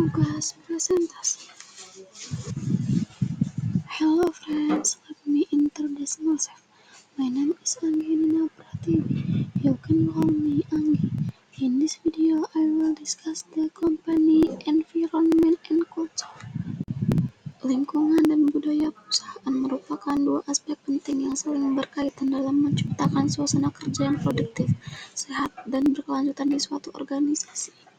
Tugas presentasi. Hello friends, let me introduce myself. My name is Angelina Prativi. You can call me Anggi. In this video, I will discuss the company, environment, and culture. Lingkungan dan budaya perusahaan merupakan dua aspek penting yang saling berkaitan dalam menciptakan suasana kerja yang produktif, sehat, dan berkelanjutan di suatu organisasi.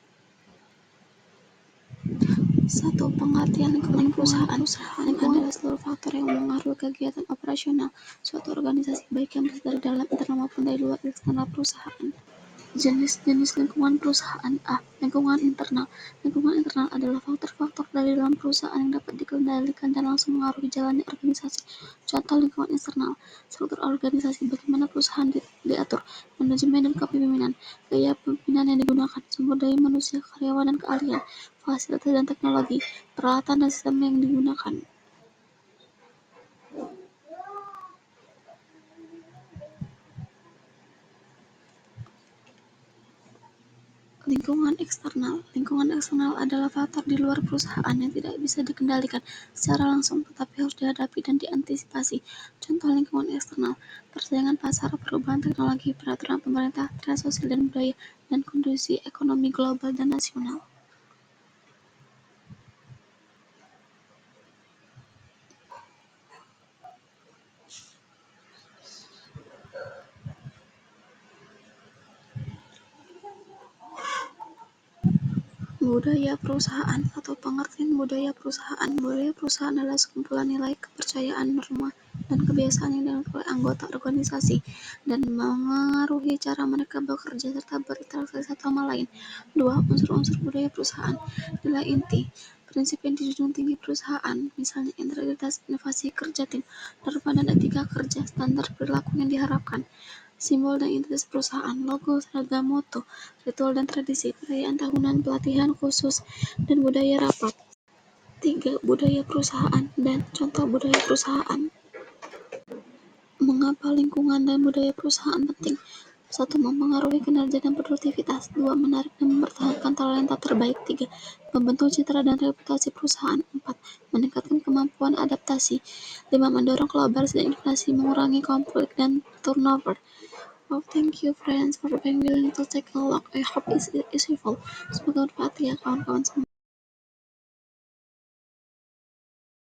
Satu, pengertian lingkungan perusahaan. Lingkungan adalah seluruh faktor yang mempengaruhi kegiatan operasional suatu organisasi, baik yang berasal dari dalam, internal maupun dari luar eksternal perusahaan. Jenis-jenis lingkungan perusahaan. A. Lingkungan internal. Lingkungan internal adalah faktor-faktor dari dalam perusahaan yang dapat dikendalikan dan langsung mengaruhi jalannya organisasi. Contoh lingkungan eksternal: struktur organisasi, bagaimana perusahaan diatur, manajemen dan kepemimpinan, gaya pemimpinan yang digunakan, sumber daya manusia, karyawan dan keahlian, fasilitas dan teknologi, peralatan dan sistem yang digunakan. Lingkungan eksternal. Lingkungan eksternal adalah faktor di luar perusahaan yang tidak bisa dikendalikan secara langsung tetapi harus dihadapi dan diantisipasi. Contoh lingkungan eksternal: persaingan pasar, perubahan teknologi, peraturan pemerintah, tren sosial dan budaya, dan kondisi ekonomi global dan nasional. Budaya perusahaan atau pengertian budaya perusahaan. Budaya perusahaan adalah sekumpulan nilai, kepercayaan, norma, dan kebiasaan yang dimiliki oleh anggota organisasi dan mengaruhi cara mereka bekerja serta berinteraksi satu sama lain. 2. Unsur-unsur budaya perusahaan. Nilai inti, prinsip yang dijunjung tinggi perusahaan, misalnya integritas, inovasi, kerja tim, norma dan etika kerja, standar perilaku yang diharapkan. Simbol dan identitas perusahaan, logo, seragam, moto, ritual dan tradisi, perayaan tahunan, pelatihan khusus, dan budaya rapat. 3. Budaya perusahaan dan contoh budaya perusahaan. Mengapa lingkungan dan budaya perusahaan penting? 1. Mempengaruhi kinerja dan produktivitas. 2. Menarik dan mempertahankan talenta terbaik. 3. Membentuk citra dan reputasi perusahaan. 4. Meningkatkan kemampuan adaptasi. 5. Mendorong kolaborasi dan inovasi, mengurangi konflik dan turnover. Oh, thank you friends for being willing to take a look. I hope it's useful. Semoga bermanfaat ya kawan-kawan semua.